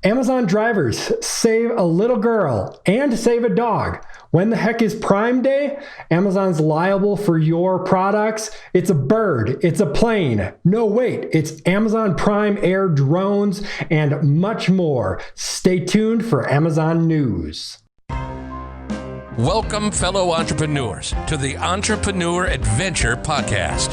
Amazon drivers save a little girl and save a dog. When the heck is Prime Day? Amazon's liable for your products. It's a bird. It's a plane. No, wait. It's Amazon Prime Air drones and much more. Stay tuned for Amazon news. Welcome, fellow entrepreneurs, to the Entrepreneur Adventure Podcast,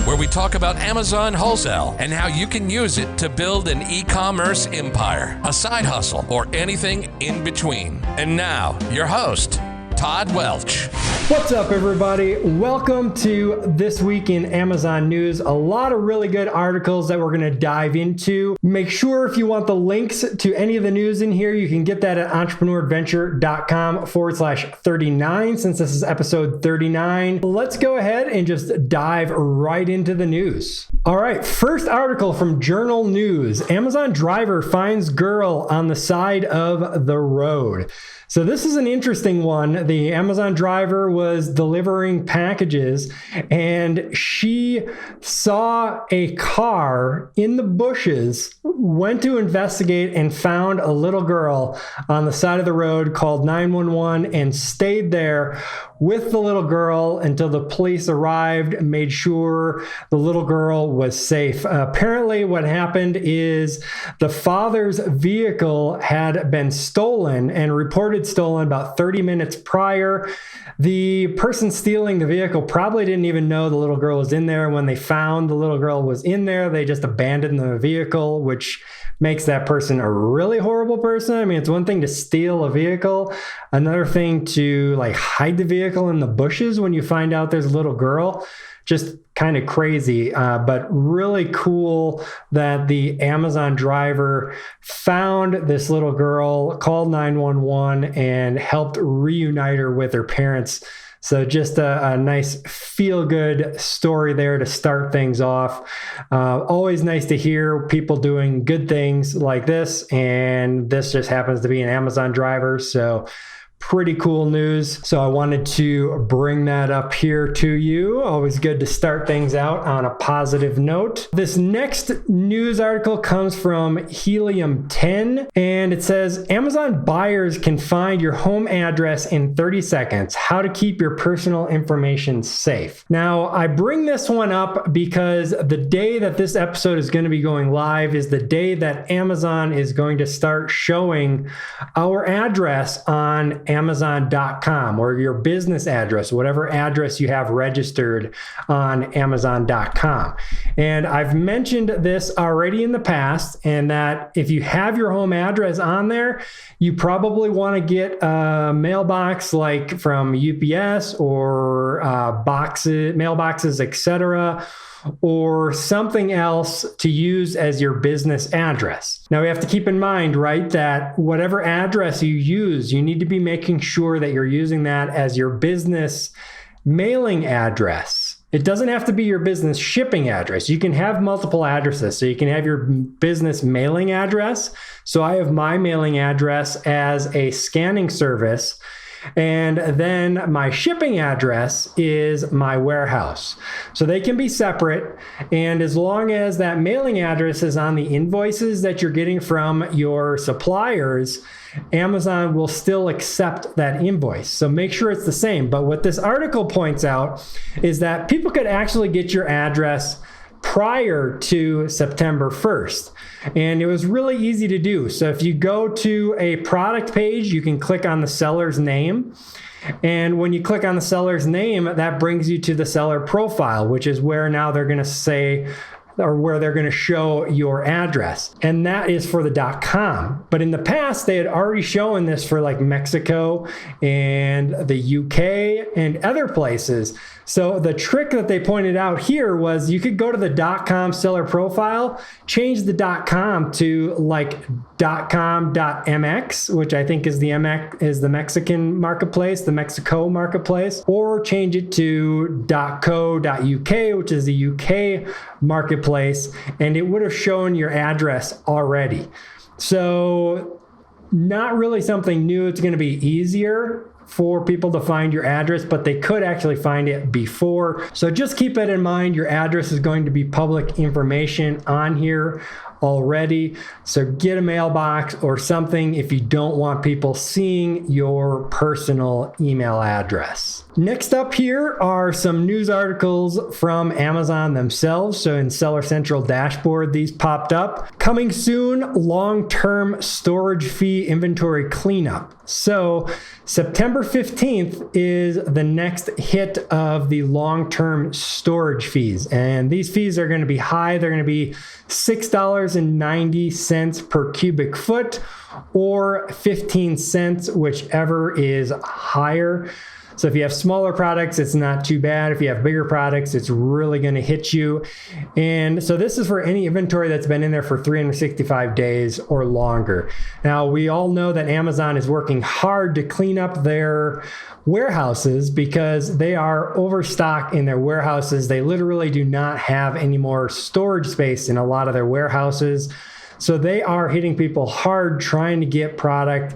where we talk about Amazon wholesale and how you can use it to build an e-commerce empire, a side hustle, or anything in between. And now, your host, Todd Welch. What's up, everybody? Welcome to This Week in Amazon News. A lot of really good articles that we're going to dive into. Make sure if you want the links to any of the news in here, you can get that at entrepreneuradventure.com/39, since this is episode 39. Let's go ahead and just dive right into the news. All right, first article from Journal News. Amazon driver finds girl on the side of the road. So this is an interesting one. The Amazon driver was delivering packages and she saw a car in the bushes, went to investigate and found a little girl on the side of the road, called 911 and stayed there with the little girl until the police arrived, made sure the little girl was safe. Apparently what happened is the father's vehicle had been stolen and reported stolen about 30 minutes prior. The person stealing the vehicle probably didn't even know the little girl was in there. When they found the little girl was in there, they just abandoned the vehicle, which makes that person a really horrible person. I mean, it's one thing to steal a vehicle, another thing to hide the vehicle in the bushes when you find out there's a little girl. Just kind of crazy, but really cool that the Amazon driver found this little girl, called 911, and helped reunite her with her parents. So just a nice feel-good story there to start things off. Always nice to hear people doing good things like this, and this just happens to be an Amazon driver, so pretty cool news. So I wanted to bring that up here to you. Always good to start things out on a positive note. This next news article comes from Helium 10, and it says, Amazon buyers can find your home address in 30 seconds. How to keep your personal information safe. Now, I bring this one up because the day that this episode is going to be going live is the day that Amazon is going to start showing our address on Amazon.com, or your business address, whatever address you have registered on Amazon.com. And I've mentioned this already in the past, and that if you have your home address on there, you probably want to get a mailbox like from UPS or mailboxes, etc., or something else to use as your business address. Now we have to keep in mind, right, that whatever address you use, you need to be making sure that you're using that as your business mailing address. It doesn't have to be your business shipping address. You can have multiple addresses. So you can have your business mailing address. So I have my mailing address as a scanning service. And then my shipping address is my warehouse. So they can be separate. And as long as that mailing address is on the invoices that you're getting from your suppliers, Amazon will still accept that invoice. So make sure it's the same. But what this article points out is that people could actually get your address prior to September 1st. And it was really easy to do. So if you go to a product page, you can click on the seller's name. And when you click on the seller's name, that brings you to the seller profile, which is where now they're going to say, or where they're going to show your address. And that is for the .com. But in the past, they had already shown this for Mexico and the UK and other places. So the trick that they pointed out here was you could go to the .com seller profile, change the .com to .com.mx, which I think is the Mexican marketplace, the Mexico marketplace, or change it to .co.uk, which is the UK marketplace, and it would have shown your address already. So not really something new. It's going to be easier for people to find your address, but they could actually find it before. So just keep that in mind. Your address is going to be public information on here. already. So get a mailbox or something if you don't want people seeing your personal email address. Next up here are some news articles from Amazon themselves. So in Seller Central dashboard, these popped up. Coming soon, long-term storage fee inventory cleanup. So September 15th is the next hit of the long-term storage fees. And these fees are going to be high. They're going to be $6.90 per cubic foot or 15 cents, whichever is higher. So if you have smaller products, it's not too bad. If you have bigger products, it's really going to hit you. And so this is for any inventory that's been in there for 365 days or longer. Now, we all know that Amazon is working hard to clean up their warehouses because they are overstocked in their warehouses. They literally do not have any more storage space in a lot of their warehouses. So they are hitting people hard trying to get product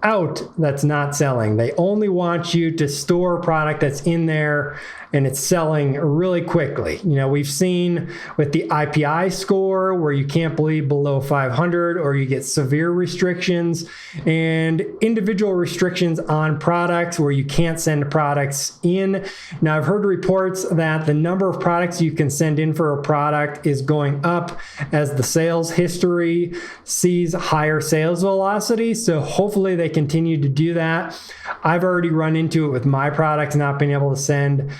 out that's not selling. They only want you to store product that's in there and it's selling really quickly. You know, we've seen with the IPI score where you can't bleed below 500 or you get severe restrictions and individual restrictions on products where you can't send products in. Now, I've heard reports that the number of products you can send in for a product is going up as the sales history sees higher sales velocity. So hopefully they continue to do that. I've already run into it with my products, not being able to send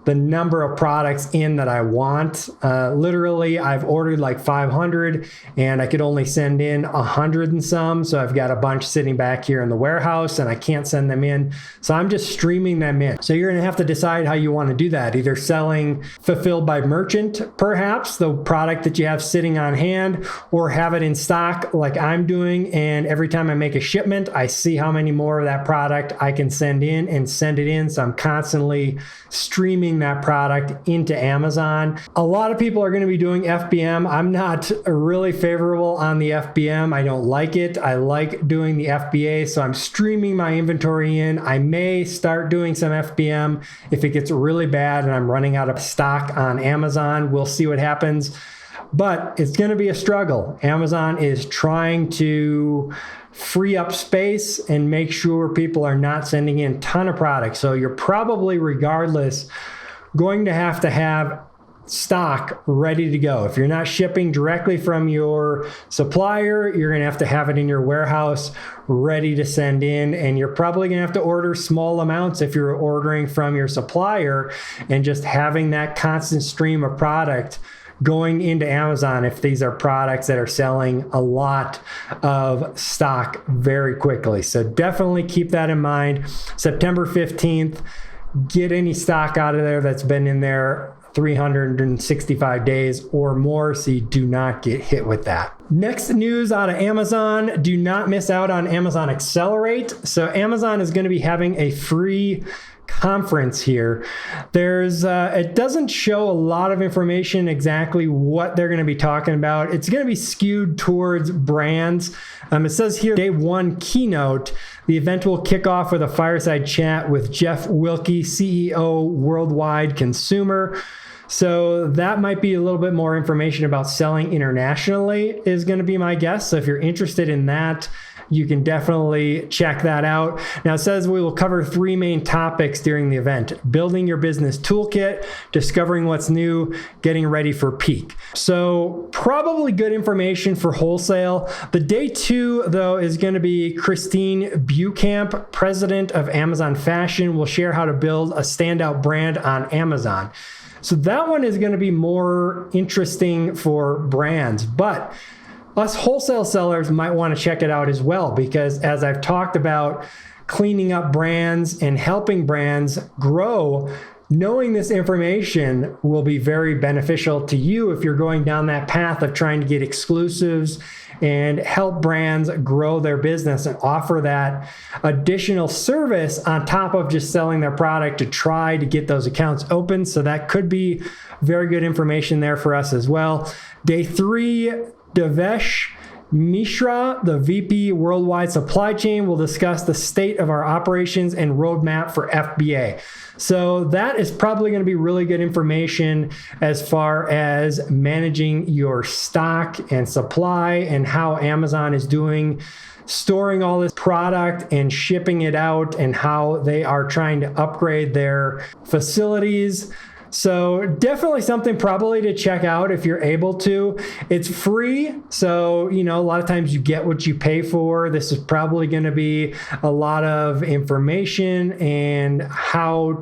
the number of products in that I want. Literally, I've ordered like 500 and I could only send in 100 and some. So I've got a bunch sitting back here in the warehouse and I can't send them in. So I'm just streaming them in. So you're gonna have to decide how you want to do that. Either selling fulfilled by merchant, perhaps, the product that you have sitting on hand, or have it in stock like I'm doing. And every time I make a shipment, I see how many more of that product I can send in and send it in. So I'm constantly streaming that product into Amazon. A lot of people are going to be doing FBM. I'm not really favorable on the FBM. I don't like it. I like doing the FBA. So I'm streaming my inventory in. I may start doing some FBM if it gets really bad and I'm running out of stock on Amazon. We'll see what happens. But it's going to be a struggle. Amazon is trying to free up space and make sure people are not sending in a ton of products. So you're probably, regardless, going to have stock ready to go. If you're not shipping directly from your supplier, you're going to have it in your warehouse ready to send in. And you're probably going to have to order small amounts if you're ordering from your supplier, and just having that constant stream of product going into Amazon if these are products that are selling a lot of stock very quickly. So definitely keep that in mind. September 15th, get any stock out of there that's been in there 365 days or more, so you do not get hit with that. Next news out of Amazon, do not miss out on Amazon Accelerate. So Amazon is going to be having a free conference here. It doesn't show a lot of information exactly what they're going to be talking about. It's going to be skewed towards brands. It says here, day one keynote. The event will kick off with a fireside chat with Jeff Wilke, CEO, Worldwide Consumer. So that might be a little bit more information about selling internationally is going to be my guess. So if you're interested in that, you can definitely check that out. Now, it says we will cover 3 main topics during the event: building your business toolkit, discovering what's new, getting ready for peak. So probably good information for wholesale. The day 2, though, is going to be Christine Bucamp, president of Amazon Fashion, will share how to build a standout brand on Amazon. So that one is going to be more interesting for brands, but us wholesale sellers might want to check it out as well, because as I've talked about cleaning up brands and helping brands grow, knowing this information will be very beneficial to you if you're going down that path of trying to get exclusives and help brands grow their business and offer that additional service on top of just selling their product to try to get those accounts open. So that could be very good information there for us as well. Day 3, Devesh Mishra, the VP Worldwide Supply Chain, will discuss the state of our operations and roadmap for FBA. So that is probably going to be really good information as far as managing your stock and supply and how Amazon is doing storing all this product and shipping it out and how they are trying to upgrade their facilities. So definitely something probably to check out if you're able to. It's free, so a lot of times you get what you pay for. This is probably going to be a lot of information and how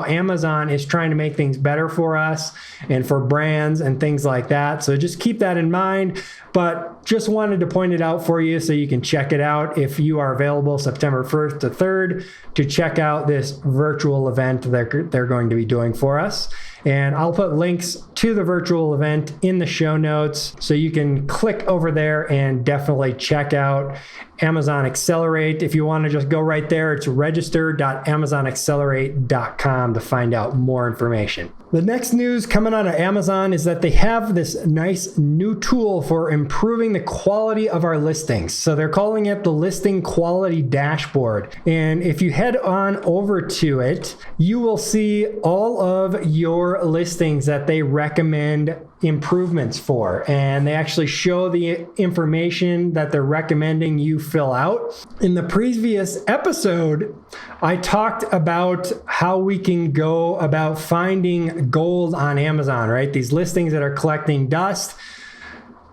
Amazon is trying to make things better for us and for brands and things like that. So just keep that in mind. But just wanted to point it out for you so you can check it out if you are available September 1st to 3rd to check out this virtual event that they're going to be doing for us. And I'll put links to the virtual event in the show notes so you can click over there and definitely check out Amazon Accelerate. If you want to just go right there, it's register.amazonaccelerate.com to find out more information. The next news coming out of Amazon is that they have this nice new tool for improving the quality of our listings. So they're calling it the Listing Quality Dashboard. And if you head on over to it, you will see all of your listings that they recommend improvements for, and they actually show the information that they're recommending you fill out. In the previous episode, I talked about how we can go about finding gold on Amazon, right? These listings that are collecting dust.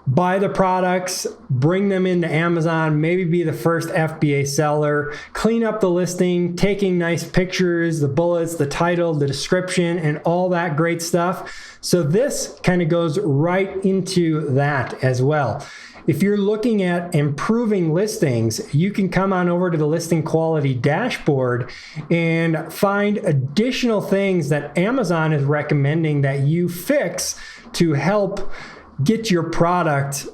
Buy the products, bring them into Amazon, maybe be the first FBA seller, clean up the listing, taking nice pictures, the bullets, the title, the description, and all that great stuff. So this kind of goes right into that as well. If you're looking at improving listings, you can come on over to the Listing Quality Dashboard and find additional things that Amazon is recommending that you fix to help get your product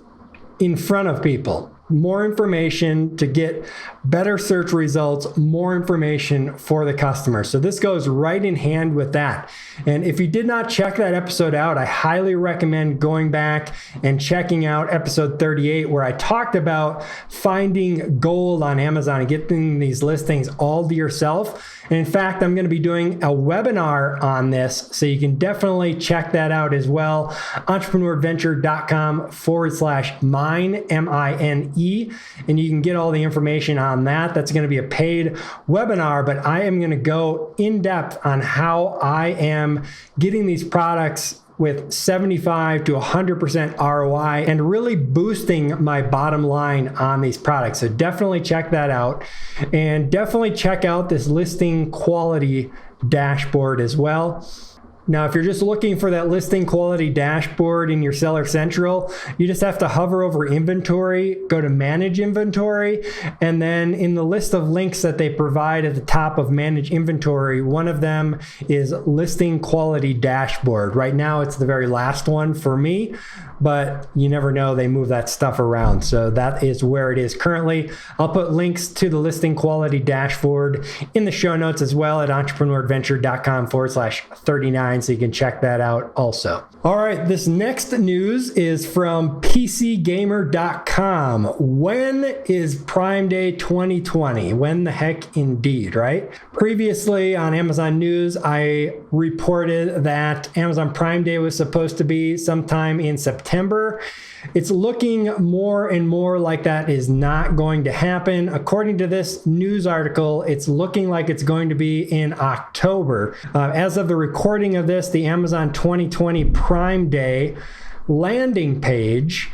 in front of people. More information to get better search results, more information for the customer. So this goes right in hand with that. And if you did not check that episode out, I highly recommend going back and checking out episode 38, where I talked about finding gold on Amazon and getting these listings all to yourself. And in fact, I'm going to be doing a webinar on this, so you can definitely check that out as well. entrepreneuradventure.com/mine, M-I-N-E, and you can get all the information on that. That's going to be a paid webinar, but I am going to go in depth on how I am getting these products with 75 to 100% ROI and really boosting my bottom line on these products. So definitely check that out, and definitely check out this Listing Quality Dashboard as well. Now, if you're just looking for that Listing Quality Dashboard in your Seller Central, you just have to hover over Inventory, go to Manage Inventory, and then in the list of links that they provide at the top of Manage Inventory, one of them is Listing Quality Dashboard. Right now, it's the very last one for me, but you never know, they move that stuff around. So that is where it is currently. I'll put links to the Listing Quality Dashboard in the show notes as well at entrepreneuradventure.com/39. So you can check that out also. All right, this next news is from PCGamer.com. When is Prime Day 2020? When the heck indeed, right? Previously on Amazon News, I reported that Amazon Prime Day was supposed to be sometime in September. It's looking more and more like that is not going to happen. According to this news article, it's looking like it's going to be in October. As of the recording of this, the Amazon 2020 Prime Day landing page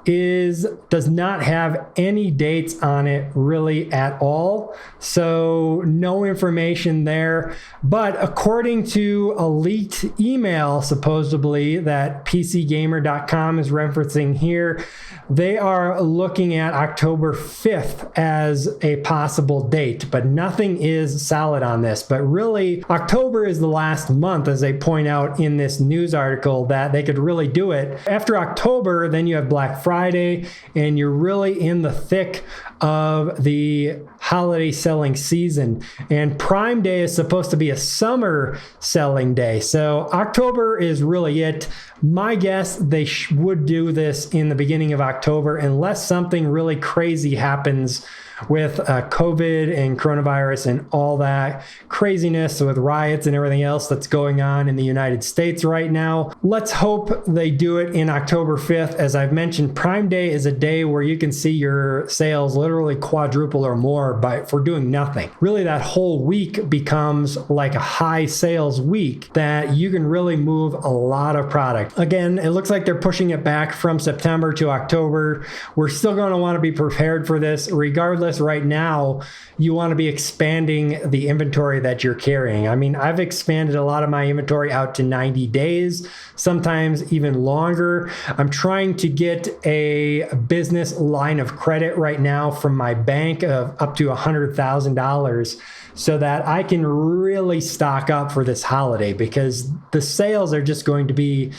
does not have any dates on it really at all. So no information there. But according to a leaked email, supposedly, that PCGamer.com is referencing here, they are looking at October 5th as a possible date, but nothing is solid on this. But really, October is the last month, as they point out in this news article, that they could really do it. After October, then you have Black Friday, Friday, and you're really in the thick of the holiday selling season. And Prime Day is supposed to be a summer selling day. So October is really it. My guess, they would do this in the beginning of October unless something really crazy happens with COVID and coronavirus and all that craziness with riots and everything else that's going on in the United States right now. Let's hope they do it in October 5th. As I've mentioned, Prime Day is a day where you can see your sales literally quadruple or more for doing nothing. Really, that whole week becomes like a high sales week that you can really move a lot of product. Again, it looks like they're pushing it back from September to October. We're still going to want to be prepared for this. Regardless, right now, you want to be expanding the inventory that you're carrying. I mean, I've expanded a lot of my inventory out to 90 days, sometimes even longer. I'm trying to get a business line of credit right now from my bank of up to $100,000 so that I can really stock up for this holiday, because the sales are just going to be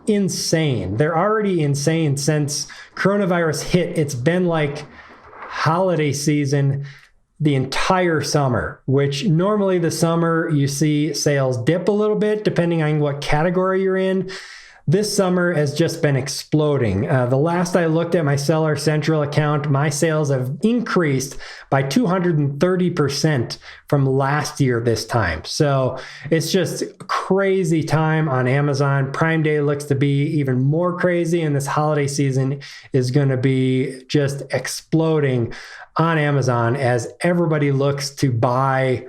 insane. They're already insane since coronavirus hit. It's been like holiday season the entire summer, which normally the summer you see sales dip a little bit depending on what category you're in. This summer has just been exploding. The last I looked at my Seller Central account, my sales have increased by 230% from last year this time. So it's just crazy time on Amazon. Prime Day looks to be even more crazy, and this holiday season is going to be just exploding on Amazon as everybody looks to buy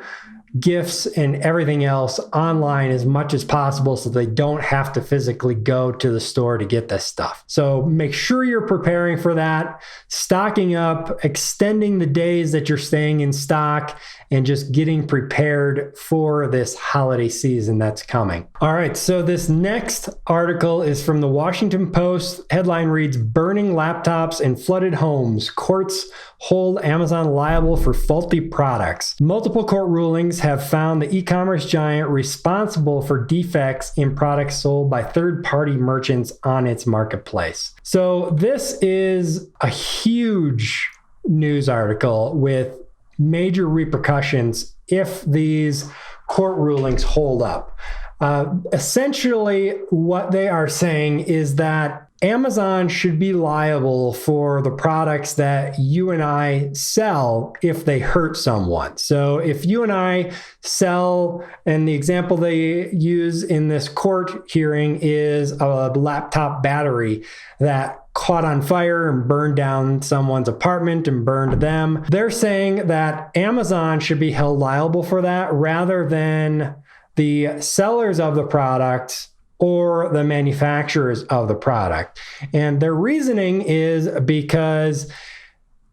gifts and everything else online as much as possible so they don't have to physically go to the store to get this stuff. So make sure you're preparing for that, stocking up, extending the days that you're staying in stock, and just getting prepared for this holiday season that's coming. All right, so this next article is from the Washington Post. Headline reads, "Burning laptops in flooded homes. Courts hold Amazon liable for faulty products." Multiple court rulings have found the e-commerce giant responsible for defects in products sold by third-party merchants on its marketplace. So this is a huge news article with major repercussions if these court rulings hold up. Essentially, what they are saying is that Amazon should be liable for the products that you and I sell if they hurt someone. So if you and I sell, and the example they use in this court hearing is a laptop battery that caught on fire and burned down someone's apartment and burned them. They're saying that Amazon should be held liable for that rather than the sellers of the product or the manufacturers of the product. And their reasoning is because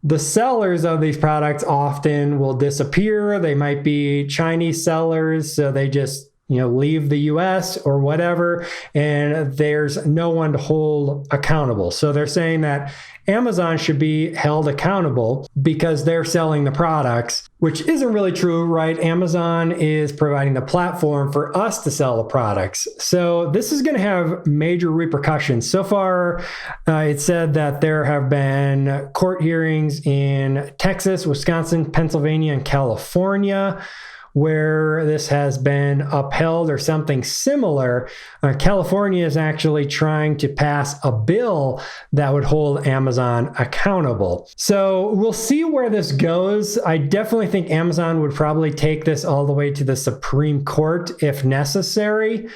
the sellers of these products often will disappear. They might be Chinese sellers, so they just leave the US or whatever, and there's no one to hold accountable. So they're saying that Amazon should be held accountable because they're selling the products, which isn't really true, right? Amazon is providing the platform for us to sell the products. So this is going to have major repercussions. So far, it said that there have been court hearings in Texas, Wisconsin, Pennsylvania, and California, where this has been upheld or something similar. California is actually trying to pass a bill that would hold Amazon accountable. So we'll see where this goes. I definitely think Amazon would probably take this all the way to the Supreme Court if necessary.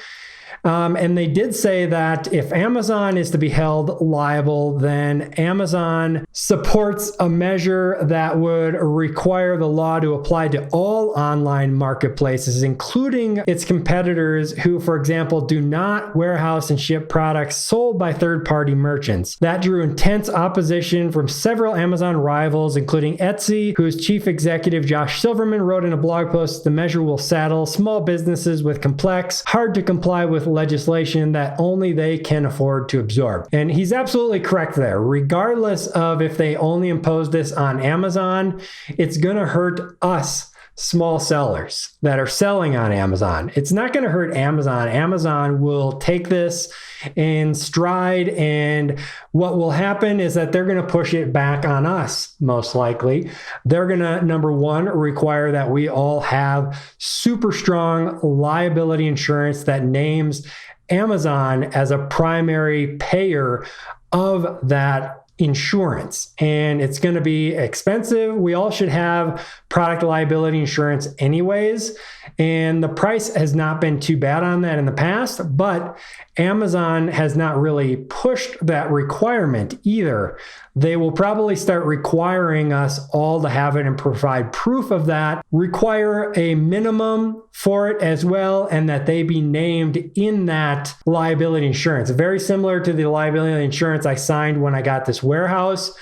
And they did say that if Amazon is to be held liable, then Amazon supports a measure that would require the law to apply to all online marketplaces, including its competitors who, for example, do not warehouse and ship products sold by third-party merchants. That drew intense opposition from several Amazon rivals, including Etsy, whose chief executive Josh Silverman wrote in a blog post, "The measure will saddle small businesses with complex, hard to comply with legislation that only they can afford to absorb." And he's absolutely correct there. Regardless of if they only impose this on Amazon, it's going to hurt us, small sellers that are selling on Amazon. It's not going to hurt Amazon. Amazon will take this in stride, and what will happen is that they're going to push it back on us, most likely. They're going to, number one, require that we all have super strong liability insurance that names Amazon as a primary payer of that insurance, and it's going to be expensive. We all should have product liability insurance anyways, and the price has not been too bad on that in the past, but Amazon has not really pushed that requirement either. They will probably start requiring us all to have it and provide proof of that, require a minimum for it as well, and that they be named in that liability insurance. Very similar to the liability insurance I signed when I got this warehouse.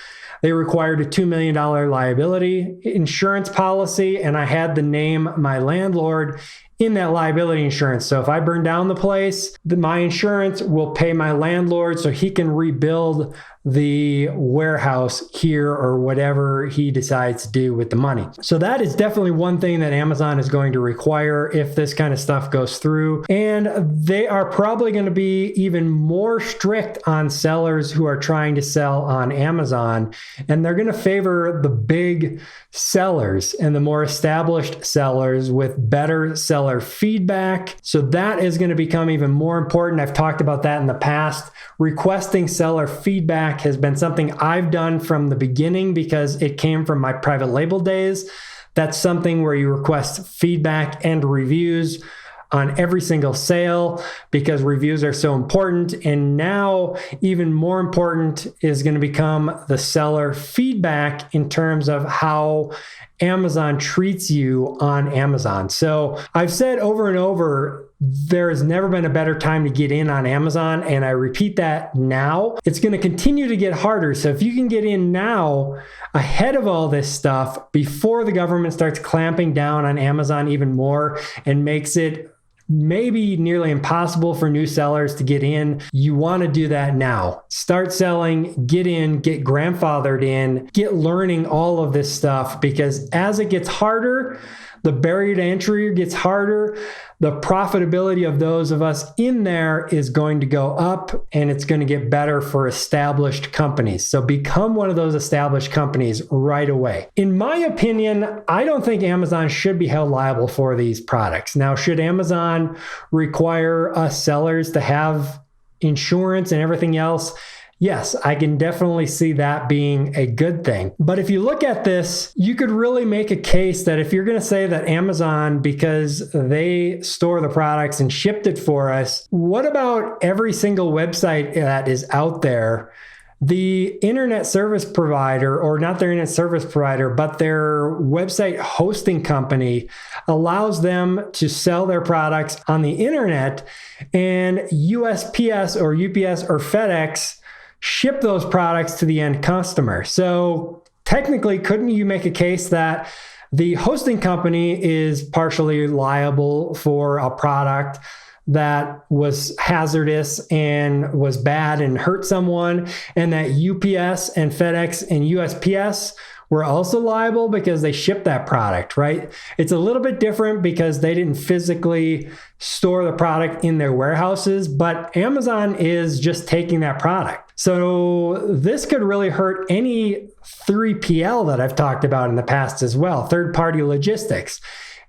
They required a $2 million liability insurance policy, and I had to name my landlord in that liability insurance. So if I burn down the place, my insurance will pay my landlord so he can rebuild the warehouse here or whatever he decides to do with the money. So that is definitely one thing that Amazon is going to require if this kind of stuff goes through. And they are probably going to be even more strict on sellers who are trying to sell on Amazon. And they're going to favor the big sellers and the more established sellers with better seller feedback. So that is going to become even more important. I've talked about that in the past. Requesting seller feedback has been something I've done from the beginning because it came from my private label days. That's something where you request feedback and reviews on every single sale because reviews are so important. And now even more important is going to become the seller feedback in terms of how Amazon treats you on Amazon. So I've said over and over, there has never been a better time to get in on Amazon. And I repeat that now. It's going to continue to get harder. So if you can get in now ahead of all this stuff before the government starts clamping down on Amazon even more and makes it maybe nearly impossible for new sellers to get in, you want to do that now. Start selling, get in, get grandfathered in, get learning all of this stuff, because as it gets harder, the barrier to entry gets harder. The profitability of those of us in there is going to go up, and it's going to get better for established companies. So become one of those established companies right away. In my opinion, I don't think Amazon should be held liable for these products. Now, should Amazon require us sellers to have insurance and everything else? Yes, I can definitely see that being a good thing. But if you look at this, you could really make a case that if you're going to say that Amazon, because they store the products and shipped it for us, what about every single website that is out there? The internet service provider, or not their internet service provider, but their website hosting company allows them to sell their products on the internet, and USPS or UPS or FedEx ship those products to the end customer. So technically, couldn't you make a case that the hosting company is partially liable for a product that was hazardous and was bad and hurt someone, and that UPS and FedEx and USPS were also liable because they shipped that product, right? It's a little bit different because they didn't physically store the product in their warehouses, but Amazon is just taking that product. So this could really hurt any 3PL that I've talked about in the past as well, third-party logistics.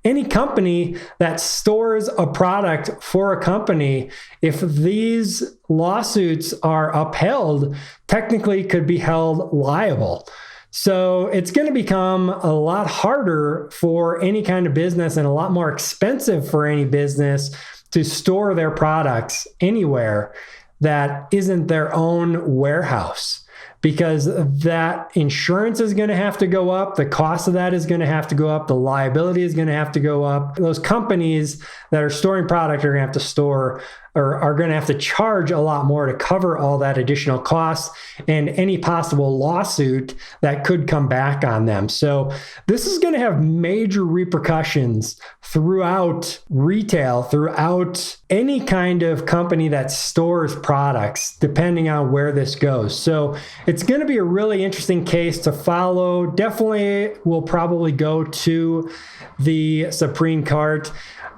Any company that stores a product for a company, if these lawsuits are upheld, technically could be held liable. So it's going to become a lot harder for any kind of business and a lot more expensive for any business to store their products anywhere that isn't their own warehouse, because that insurance is going to have to go up. The cost of that is going to have to go up. The liability is going to have to go up. Those companies that are storing product are going to have to store or are going to have to charge a lot more to cover all that additional cost and any possible lawsuit that could come back on them. So this is going to have major repercussions throughout retail, throughout any kind of company that stores products, depending on where this goes. So it's going to be a really interesting case to follow. Definitely will probably go to the Supreme Court.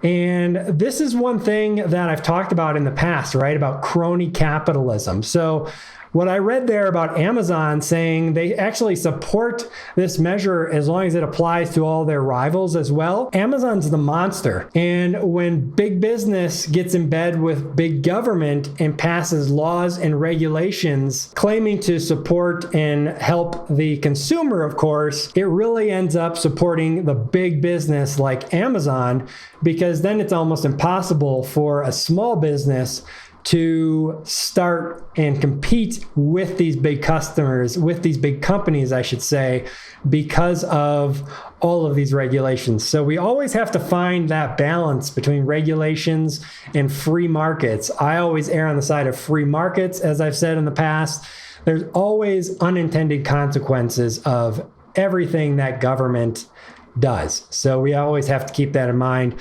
And this is one thing that I've talked about in the past, right? About crony capitalism. So what I read there about Amazon saying they actually support this measure as long as it applies to all their rivals as well. Amazon's the monster. And when big business gets in bed with big government and passes laws and regulations claiming to support and help the consumer, of course, it really ends up supporting the big business like Amazon, because then it's almost impossible for a small business to start and compete with these big customers, with these big companies, I should say, because of all of these regulations. So we always have to find that balance between regulations and free markets. I always err on the side of free markets, as I've said in the past. There's always unintended consequences of everything that government does. So we always have to keep that in mind.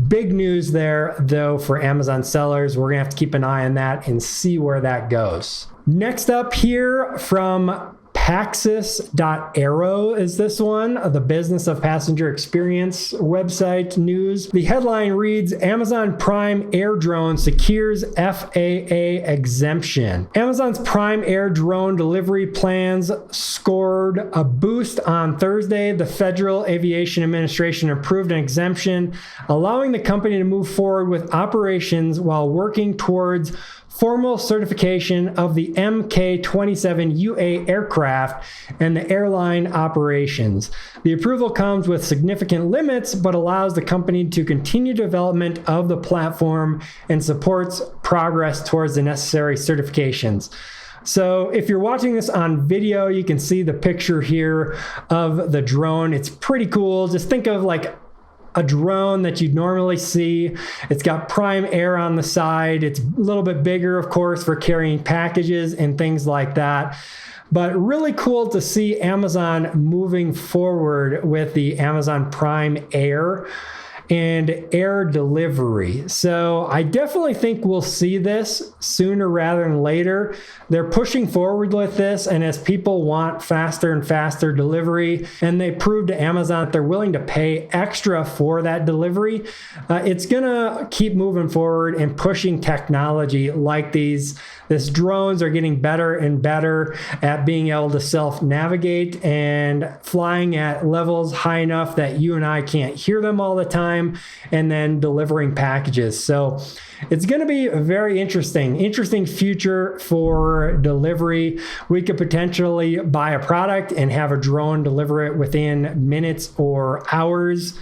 Big news there, though, for Amazon sellers. We're going to have to keep an eye on that and see where that goes. Next up here from Paxos.aero is this one, the Business of Passenger Experience website news. The headline reads, Amazon Prime Air Drone secures FAA exemption. Amazon's Prime Air drone delivery plans scored a boost on Thursday. The Federal Aviation Administration approved an exemption, allowing the company to move forward with operations while working towards formal certification of the MK-27UA aircraft and the airline operations. The approval comes with significant limits, but allows the company to continue development of the platform and supports progress towards the necessary certifications. So if you're watching this on video, you can see the picture here of the drone. It's pretty cool. Just think of like a drone that you'd normally see. It's got Prime Air on the side. It's a little bit bigger, of course, for carrying packages and things like that. But really cool to see Amazon moving forward with the Amazon Prime Air and air delivery. So I definitely think we'll see this sooner rather than later. They're pushing forward with this, and as people want faster and faster delivery, and they prove to Amazon that they're willing to pay extra for that delivery, it's gonna keep moving forward and pushing technology like these. These drones are getting better and better at being able to self-navigate and flying at levels high enough that you and I can't hear them all the time, and then delivering packages. So it's going to be a very interesting future for delivery. We could potentially buy a product and have a drone deliver it within minutes or hours.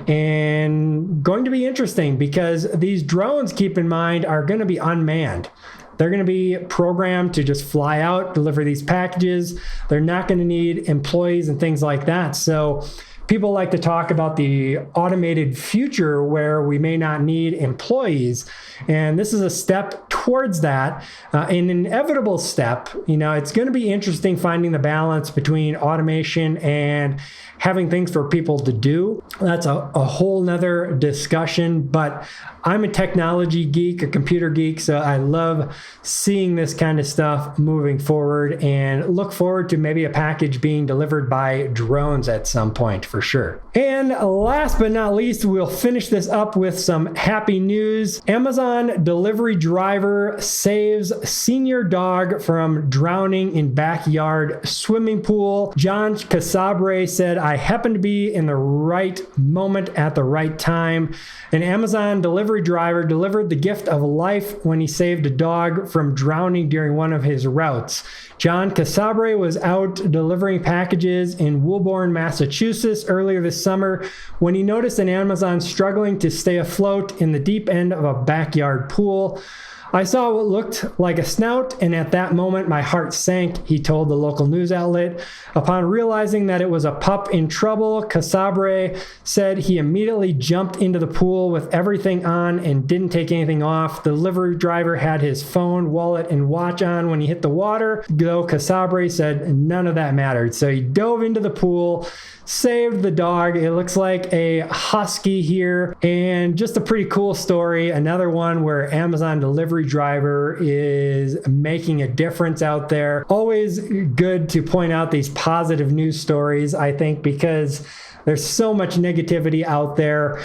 And going to be interesting because these drones, keep in mind, are going to be unmanned. They're going to be programmed to just fly out, deliver these packages. They're not going to need employees and things like that. So people like to talk about the automated future where we may not need employees. And this is a step towards that, an inevitable step. You know, it's going to be interesting finding the balance between automation and having things for people to do. That's a whole nother discussion, but I'm a technology geek, a computer geek, so I love seeing this kind of stuff moving forward and look forward to maybe a package being delivered by drones at some point for sure. And last but not least, we'll finish this up with some happy news. Amazon delivery driver saves senior dog from drowning in backyard swimming pool. John Casabre said, I happened to be in the right moment at the right time. An Amazon delivery driver delivered the gift of life when he saved a dog from drowning during one of his routes. John Casabre was out delivering packages in Woburn, Massachusetts earlier this summer when he noticed an Amazon struggling to stay afloat in the deep end of a backyard pool. I saw what looked like a snout, and at that moment, my heart sank, he told the local news outlet. Upon realizing that it was a pup in trouble, Casabre said he immediately jumped into the pool with everything on and didn't take anything off. The delivery driver had his phone, wallet, and watch on when he hit the water, though Casabre said none of that mattered. So he dove into the pool, saved the dog. It looks like a husky here, and just a pretty cool story. Another one where Amazon delivery driver is making a difference out there. Always good to point out these positive news stories, I think, because there's so much negativity out there.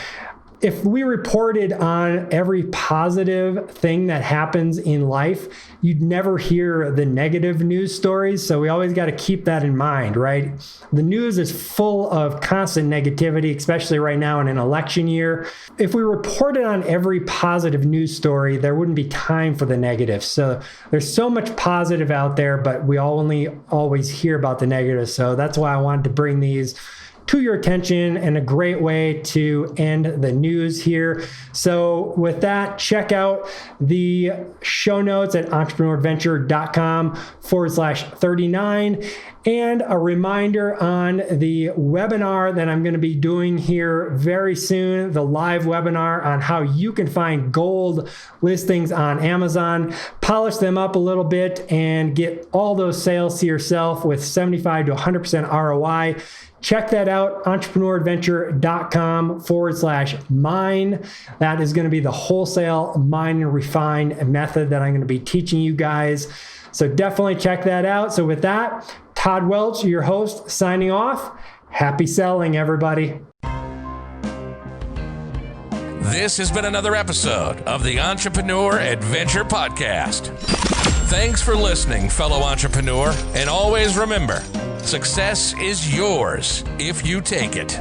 If we reported on every positive thing that happens in life, you'd never hear the negative news stories. So we always got to keep that in mind, right? The news is full of constant negativity, especially right now in an election year. If we reported on every positive news story, there wouldn't be time for the negative. So there's so much positive out there, but we only always hear about the negative. So that's why I wanted to bring these to your attention, and a great way to end the news here. So with that, check out the show notes at entrepreneuradventure.com/39. And a reminder on the webinar that I'm going to be doing here very soon, the live webinar on how you can find gold listings on Amazon, polish them up a little bit, and get all those sales to yourself with 75 to 100% ROI. Check that out, entrepreneuradventure.com/mine. That is going to be the wholesale mine and refine method that I'm going to be teaching you guys. So definitely check that out. So with that, Todd Welch, your host, signing off. Happy selling, everybody. This has been another episode of the Entrepreneur Adventure Podcast. Thanks for listening, fellow entrepreneur, and always remember, success is yours if you take it.